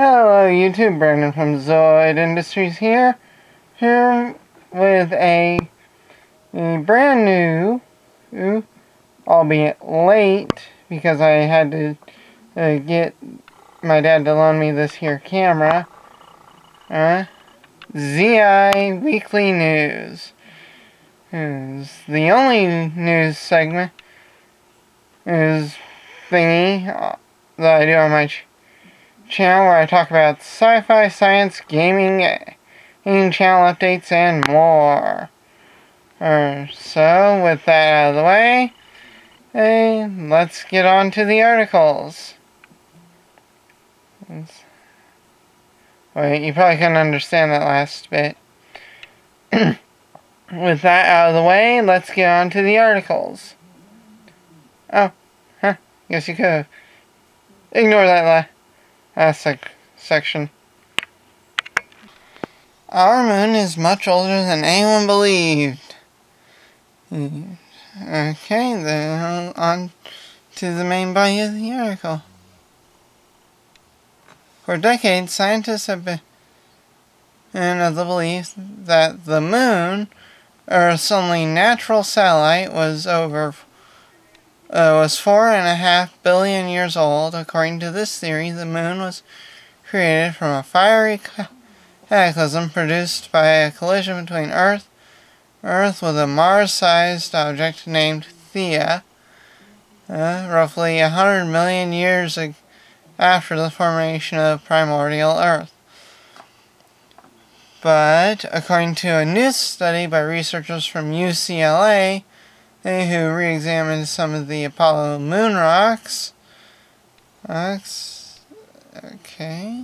Hello YouTube, Brandon from Zoid Industries here with a brand new, albeit late, because I had to get my dad to loan me this here camera, ZI Weekly News. Is the only news segment thingy that I do on my channel where I talk about sci-fi, science, gaming, channel updates, and more. So, with that out of the way, let's get on to the articles. Wait, you probably couldn't understand that last bit. With that out of the way, let's get on to the articles. Oh, guess you could have. Ignore that last section. Our moon is much older than anyone believed. Okay, then on to the main body of the article. For decades, scientists have been of the belief that the moon, Earth's only natural satellite, was 4.5 billion years old. According to this theory, the moon was created from a fiery cataclysm produced by a collision between Earth with a Mars-sized object named Theia, roughly 100 million years after the formation of primordial Earth. But, according to a new study by researchers from UCLA, who re-examined some of the Apollo moon rocks, okay.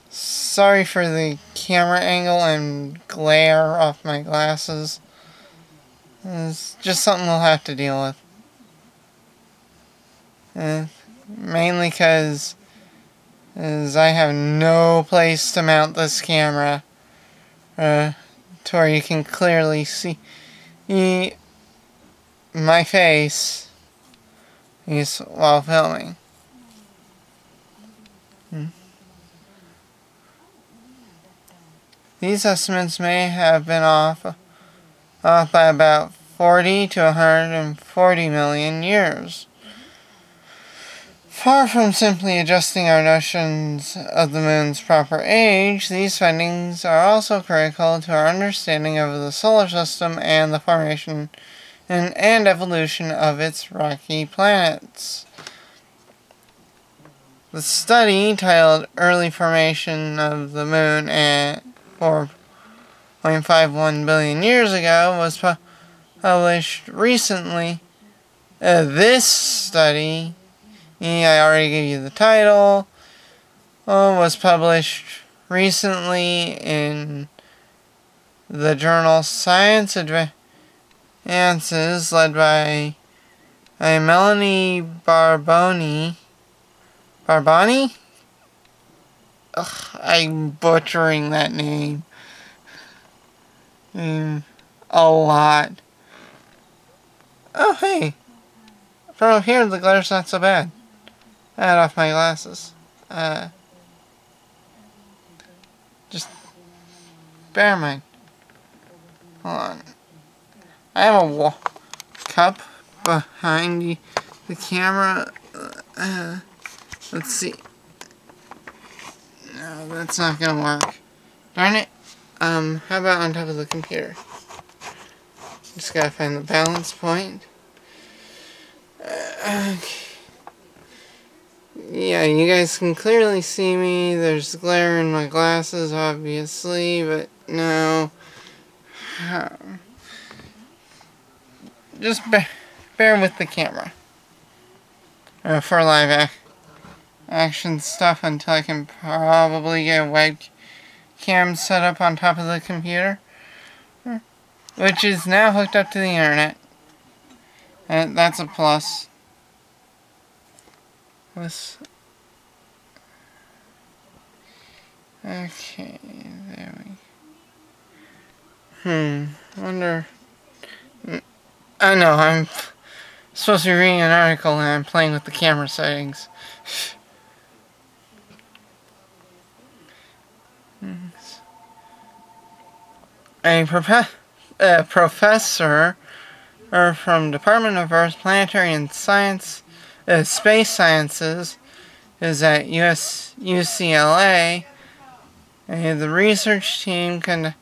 Sorry for the camera angle and glare off my glasses. It's just something we'll have to deal with. Mainly because I have no place to mount this camera to where you can clearly see my face while filming. These estimates may have been off by about 40 to 140 million years. Far from simply adjusting our notions of the moon's proper age, these findings are also critical to our understanding of the solar system and the formation and evolution of its rocky planets. The study, titled Early Formation of the Moon at 4.51 billion years ago, was published recently. This study, I already gave you the title, was published recently in the journal Science Advances, led by Melanie Barboni? Ugh, I'm butchering that name. A lot. Oh, hey. From up here, the glare's not so bad. I had off my glasses. Just bear in mind. Hold on. I have a cup behind the camera. Let's see. No, that's not gonna work. Darn it. How about on top of the computer? Just gotta find the balance point. Okay. Yeah, you guys can clearly see me. There's glare in my glasses, obviously, but no. Just bear with the camera. For live action stuff until I can probably get a webcam set up on top of the computer, which is now hooked up to the internet. And that's a plus. Okay, there we wonder. I know, I'm supposed to be reading an article and I'm playing with the camera settings. a professor from Department of Earth, Planetary and Space Sciences is at UCLA. And the research team conducted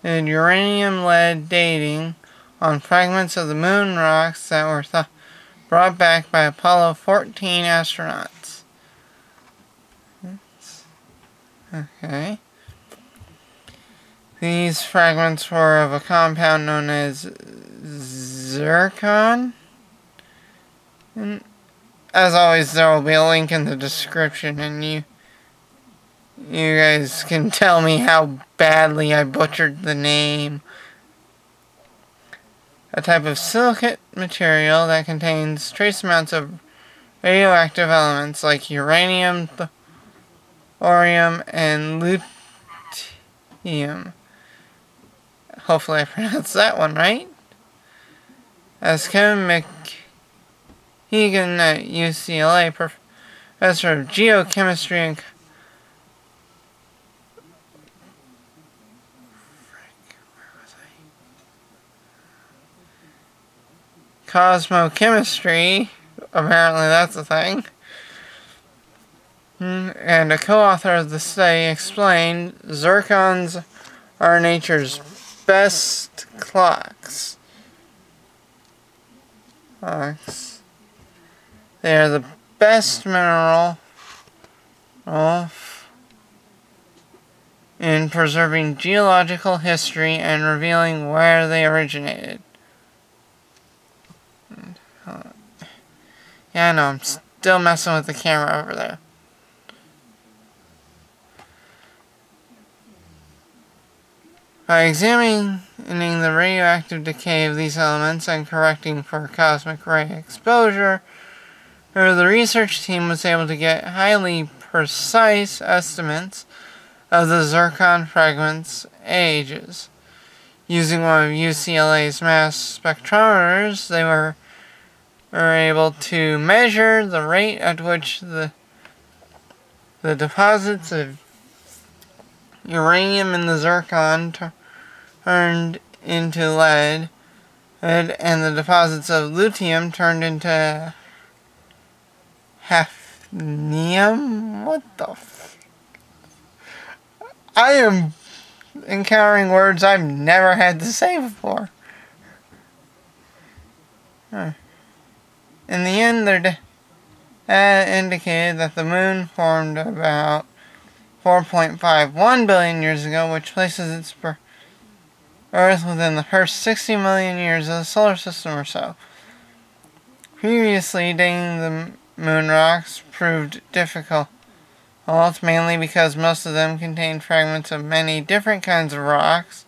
uranium-lead dating on fragments of the moon rocks that were brought back by Apollo 14 astronauts. Okay. These fragments were of a compound known as zircon. And as always, there will be a link in the description, and you guys can tell me how badly I butchered the name. A type of silicate material that contains trace amounts of radioactive elements like uranium, thorium, and lutetium. Hopefully I pronounced that one right. As Kevin McHegan at UCLA, professor of geochemistry and cosmochemistry, apparently that's a thing, and a co-author of the study, explained zircons are nature's best clocks. They are the best mineral in preserving geological history and revealing where they originated. Yeah, I know, I'm still messing with the camera over there. By examining the radioactive decay of these elements and correcting for cosmic ray exposure, the research team was able to get highly precise estimates of the zircon fragments' ages. Using one of UCLA's mass spectrometers, they were able to measure the rate at which the deposits of uranium in the zircon turned into lead, and the deposits of lithium turned into hafnium. What the I am encountering words I've never had to say before. In the end, their indicated that the moon formed about 4.51 billion years ago, which places its Earth within the first 60 million years of the solar system or so. Previously, dating the moon rocks proved difficult, mainly because most of them contained fragments of many different kinds of rocks.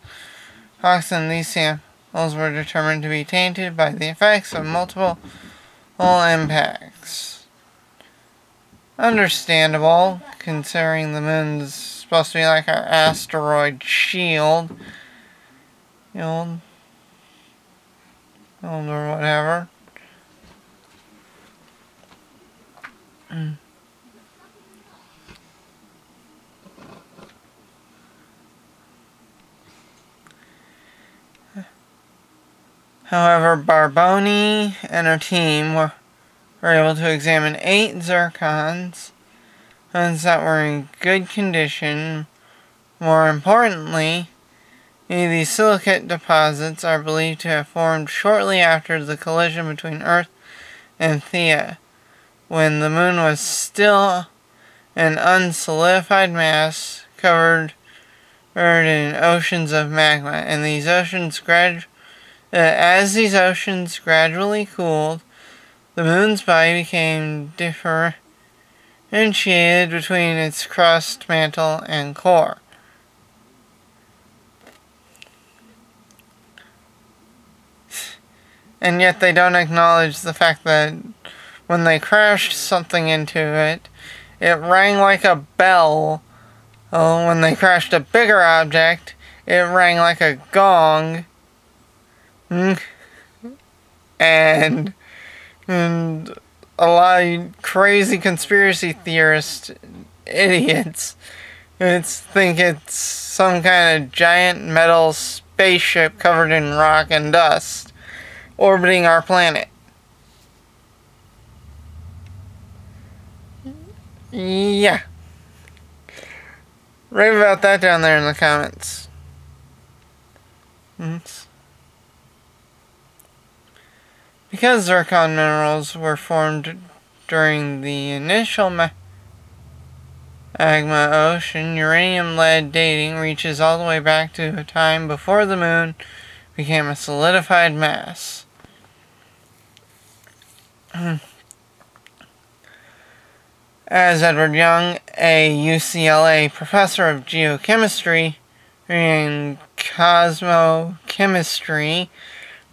Rocks in these samples were determined to be tainted by the effects of multiple impacts. Understandable, considering the moon's supposed to be like our asteroid shield. Or whatever. However, Barboni and her team were able to examine 8 zircons, ones that were in good condition. More importantly, these silicate deposits are believed to have formed shortly after the collision between Earth and Theia, when the moon was still an unsolidified mass covered in oceans of magma, and these oceans as these oceans gradually cooled, the moon's body became differentiated between its crust, mantle, and core. And yet they don't acknowledge the fact that when they crashed something into it, it rang like a bell. When they crashed a bigger object, it rang like a gong. And a lot of crazy conspiracy theorists idiots who think it's some kind of giant metal spaceship covered in rock and dust orbiting our planet. Yeah. Rave about that down there in the comments. Because zircon minerals were formed during the initial magma ocean, uranium-lead dating reaches all the way back to a time before the moon became a solidified mass. As Edward Young, a UCLA professor of geochemistry and cosmochemistry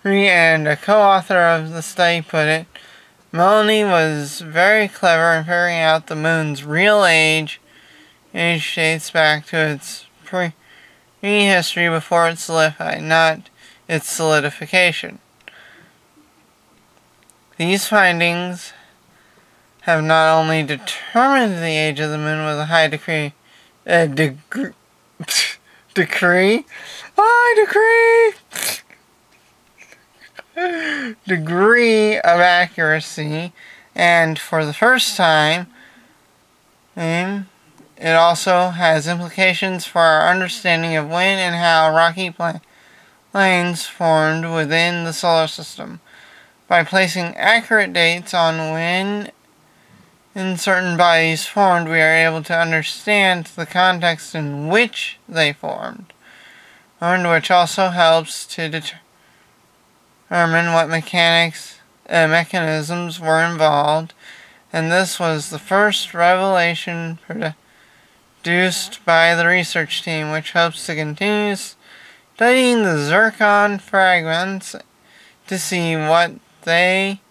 and a co-author of the study, put it, Melanie was very clever in figuring out the moon's real age. Age dates back to its prehistory before it solidified, not its solidification. These findings have not only determined the age of the moon with a high degree of accuracy, and for the first time, it also has implications for our understanding of when and how rocky plains formed within the solar system. By placing accurate dates on when certain bodies formed, we are able to understand the context in which they formed, and which also helps to determine what mechanisms were involved. And this was the first revelation produced by the research team, which hopes to continue studying the zircon fragments to see what they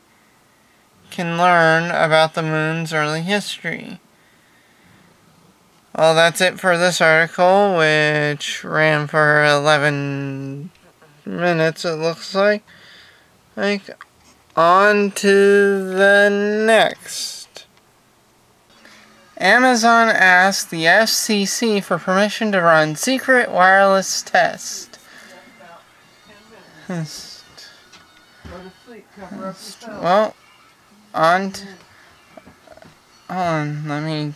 can learn about the moon's early history. Well, that's it for this article, which ran for 11 minutes, it looks like. On to the next. Amazon asked the FCC for permission to run secret wireless test. Well, hold on, let me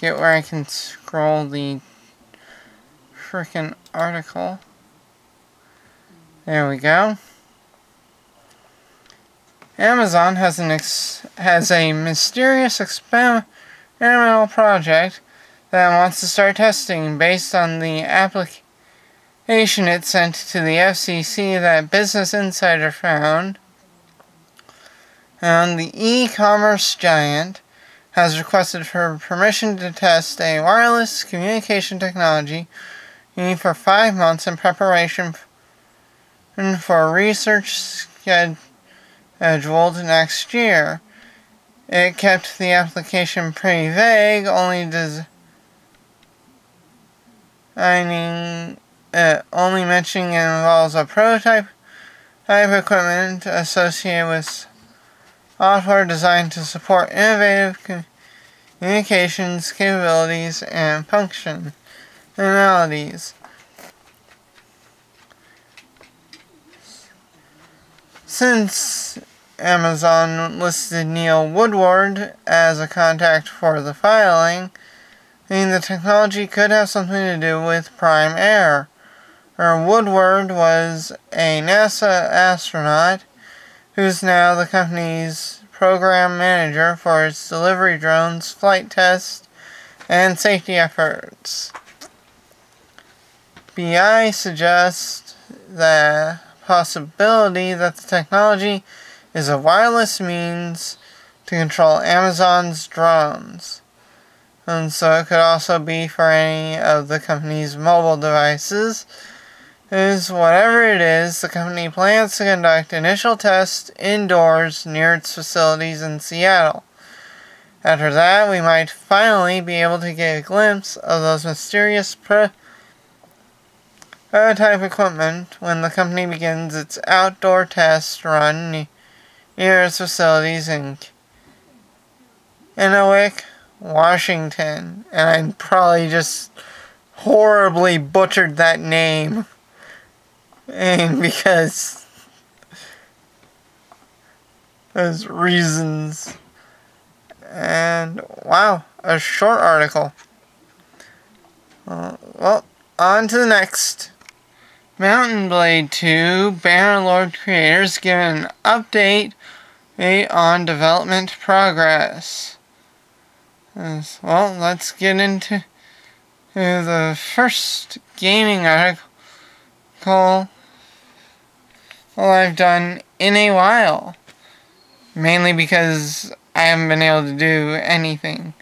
get where I can scroll the frickin' article. There we go. Amazon has a mysterious experimental project that wants to start testing based on the application it sent to the FCC that Business Insider found. And the e-commerce giant has requested for permission to test a wireless communication technology for 5 months in preparation for research scheduled next year. It kept the application pretty vague, only mentioning it involves a prototype type equipment associated with software designed to support innovative communications capabilities and functionalities. Since Amazon listed Neil Woodward as a contact for the filing, the technology could have something to do with Prime Air. Woodward was a NASA astronaut who's now the company's program manager for its delivery drones, flight tests, and safety efforts. BI suggests the possibility that the technology is a wireless means to control Amazon's drones. And so it could also be for any of the company's mobile devices. Whatever it is, the company plans to conduct initial tests indoors near its facilities in Seattle. After that, we might finally be able to get a glimpse of those mysterious prototype equipment when the company begins its outdoor test run near its facilities in Inuvik, Washington, and I probably just horribly butchered that name, and because there's reasons. And wow, a short article. Well, on to the next. Mountain Blade 2 Bannerlord creators give an update on development progress. Well, let's get into the first gaming article I've done in a while. Mainly because I haven't been able to do anything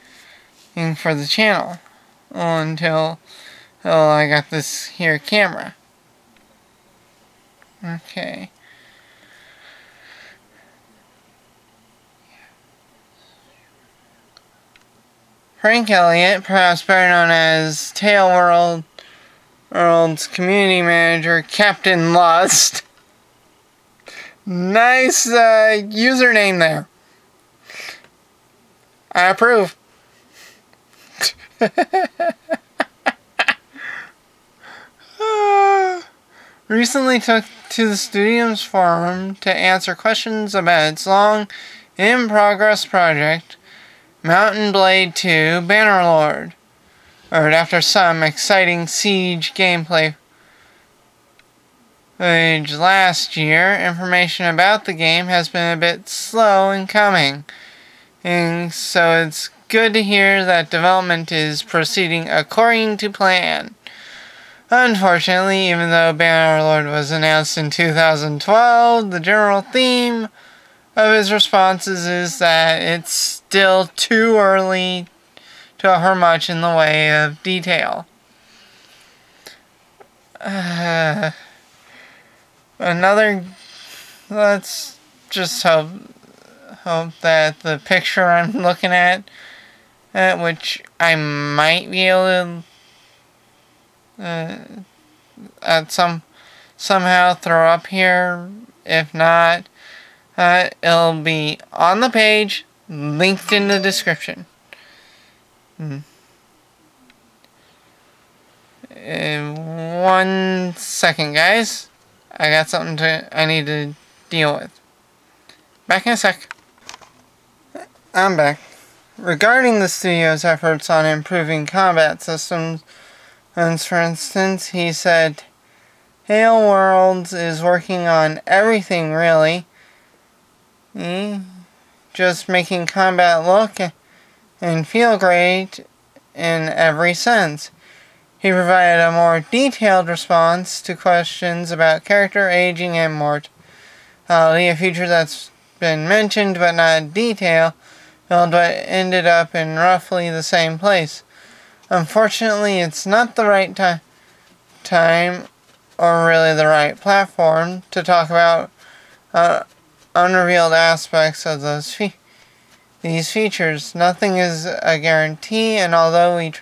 for the channel until I got this here camera. Okay. Frank Elliott, perhaps better known as World's community manager, Captain Lust. Nice username there. I approve. Recently took to the studio's forum to answer questions about its long-in-progress project, Mountain Blade 2 Bannerlord. After some exciting Siege gameplay footage last year, information about the game has been a bit slow in coming, and so it's good to hear that development is proceeding according to plan. Unfortunately, even though Bannerlord was announced in 2012, the general theme of his responses is that it's still too early to offer much in the way of detail. Let's just hope that the picture I'm looking at, which I might be able to somehow throw up here. If not, it'll be on the page, linked in the description. 1 second, guys. I got something I need to deal with. Back in a sec. I'm back. Regarding the studio's efforts on improving combat systems, for instance, he said, Hale Worlds is working on everything, really. Just making combat look and feel great in every sense. He provided a more detailed response to questions about character aging and mortality, a feature that's been mentioned but not in detail, but ended up in roughly the same place. Unfortunately, it's not the right time or really the right platform to talk about unrevealed aspects of these features. Nothing is a guarantee, and although we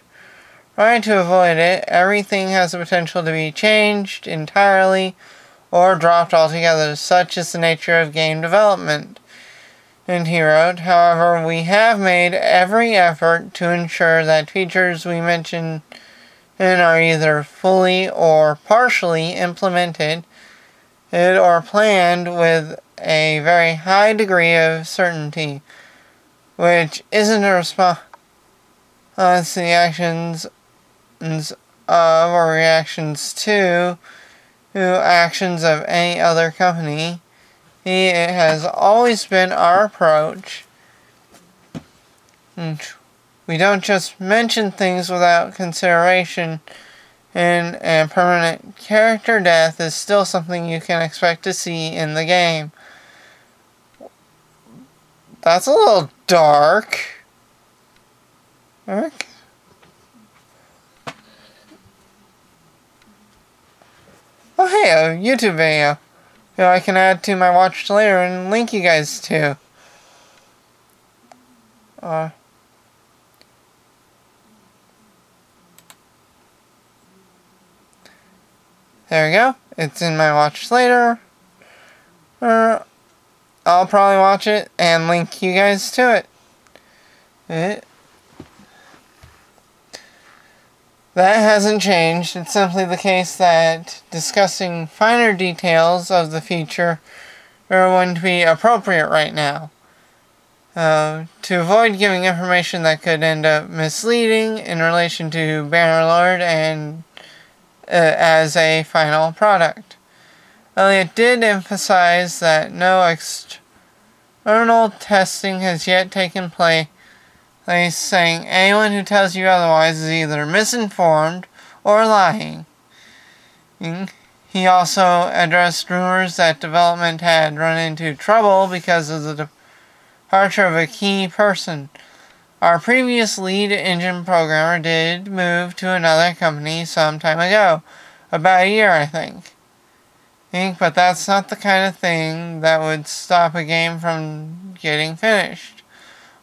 try to avoid it, everything has the potential to be changed entirely or dropped altogether. Such is the nature of game development. And he wrote, however, we have made every effort to ensure that features we mention are either fully or partially implemented or planned with a very high degree of certainty, which isn't a response to the actions of or reactions to actions of any other company. It has always been our approach. We don't just mention things without consideration, and permanent character death is still something you can expect to see in the game. That's a little dark. Eric? Oh hey, a YouTube video. I can add to my watch later and link you guys to. There we go. It's in my watch later. I'll probably watch it and link you guys to it. That hasn't changed. It's simply the case that discussing finer details of the feature wouldn't be appropriate right now. To avoid giving information that could end up misleading in relation to Bannerlord and as a final product. Elliot did emphasize that no external testing has yet taken place, saying anyone who tells you otherwise is either misinformed or lying. He also addressed rumors that development had run into trouble because of the departure of a key person. Our previous lead engine programmer did move to another company some time ago, about a year I think. But that's not the kind of thing that would stop a game from getting finished.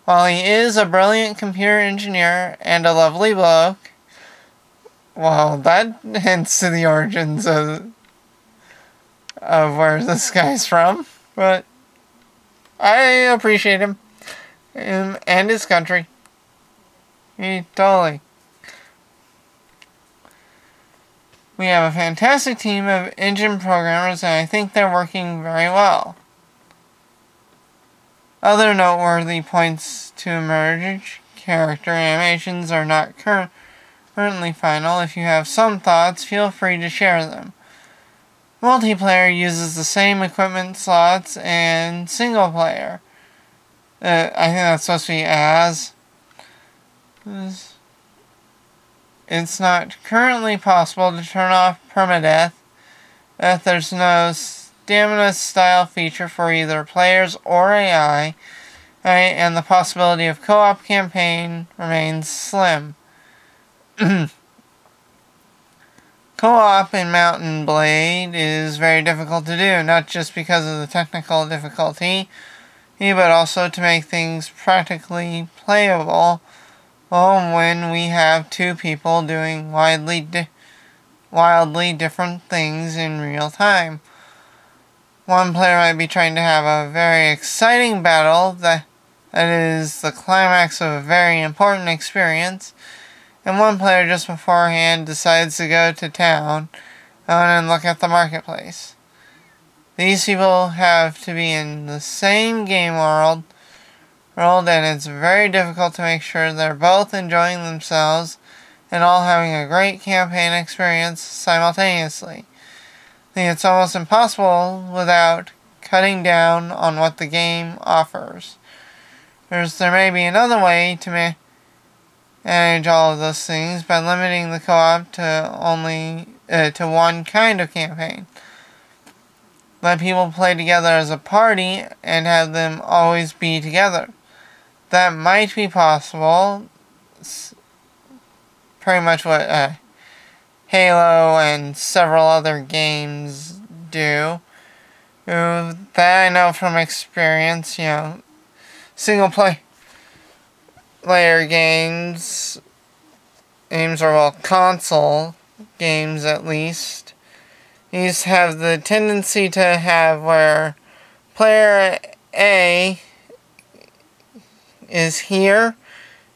While he is a brilliant computer engineer and a lovely bloke, well, that hints to the origins of where this guy's from, but I appreciate him and his country. Totally. We have a fantastic team of engine programmers, and I think they're working very well. Other noteworthy points to emerge: character animations are not currently final. If you have some thoughts, feel free to share them. Multiplayer uses the same equipment slots and single player. I think that's supposed to be as. It's not currently possible to turn off permadeath. There's no stamina style feature for either players or AI, and the possibility of co-op campaign remains slim. Co-op in Mountain Blade is very difficult to do, not just because of the technical difficulty, but also to make things practically playable when we have two people doing wildly different things in real time. One player might be trying to have a very exciting battle that is the climax of a very important experience, and one player just beforehand decides to go to town and look at the marketplace. These people have to be in the same game world, and it's very difficult to make sure they're both enjoying themselves and all having a great campaign experience simultaneously. I think it's almost impossible without cutting down on what the game offers. There may be another way to manage all of those things by limiting the co-op to one kind of campaign. Let people play together as a party and have them always be together. That might be possible. It's pretty much what Halo and several other games do. That I know from experience, single player games, or console games at least, these have the tendency to have where player A is here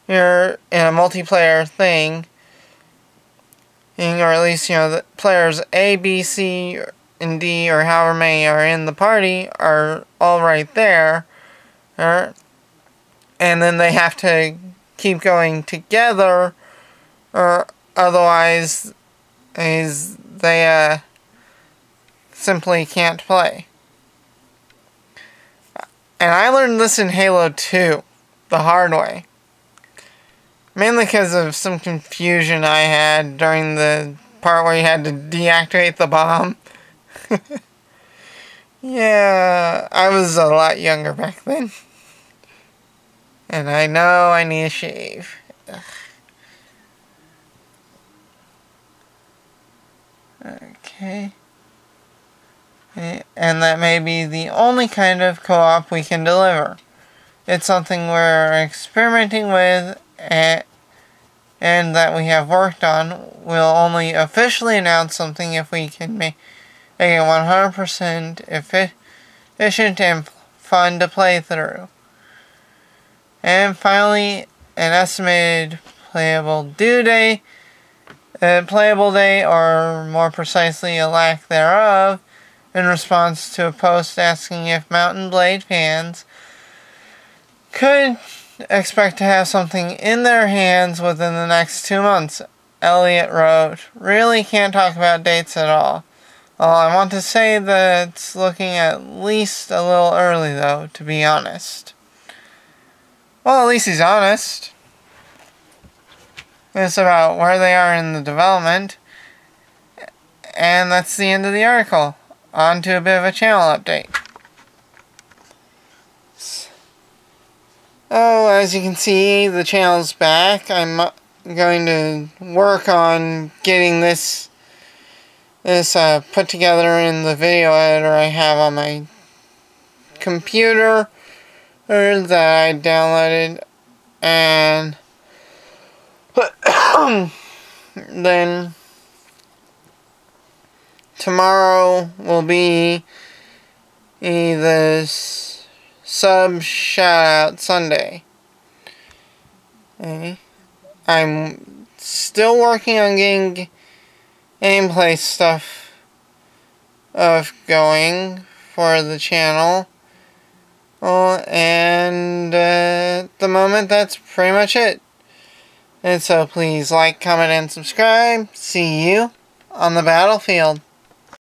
in a multiplayer thing, or at least, the players A, B, C, and D, or however many are in the party, are all right there, and then they have to keep going together, or otherwise they simply can't play. And I learned this in Halo 2, the hard way. Mainly because of some confusion I had during the part where you had to deactivate the bomb. Yeah, I was a lot younger back then. And I know I need a shave. Ugh. Okay. And that may be the only kind of co-op we can deliver. It's something we're experimenting with and that we have worked on. We'll only officially announce something if we can make it 100% efficient and fun to play through. And finally, an estimated playable due date a playable date, or more precisely a lack thereof, in response to a post asking if Mountain Blade fans could expect to have something in their hands within the next 2 months. Elliot wrote, "Really can't talk about dates at all. Well, I want to say that it's looking at least a little early, though, to be honest." Well, at least he's honest. It's about where they are in the development. And that's the end of the article. On to a bit of a channel update. Oh, as you can see, the channel's back. I'm going to work on getting this put together in the video editor I have on my computer that I downloaded, and then tomorrow will be the sub shout-out Sunday. Okay. I'm still working on getting gameplay stuff going for the channel. And at the moment, that's pretty much it. And so please like, comment, and subscribe. See you on the battlefield.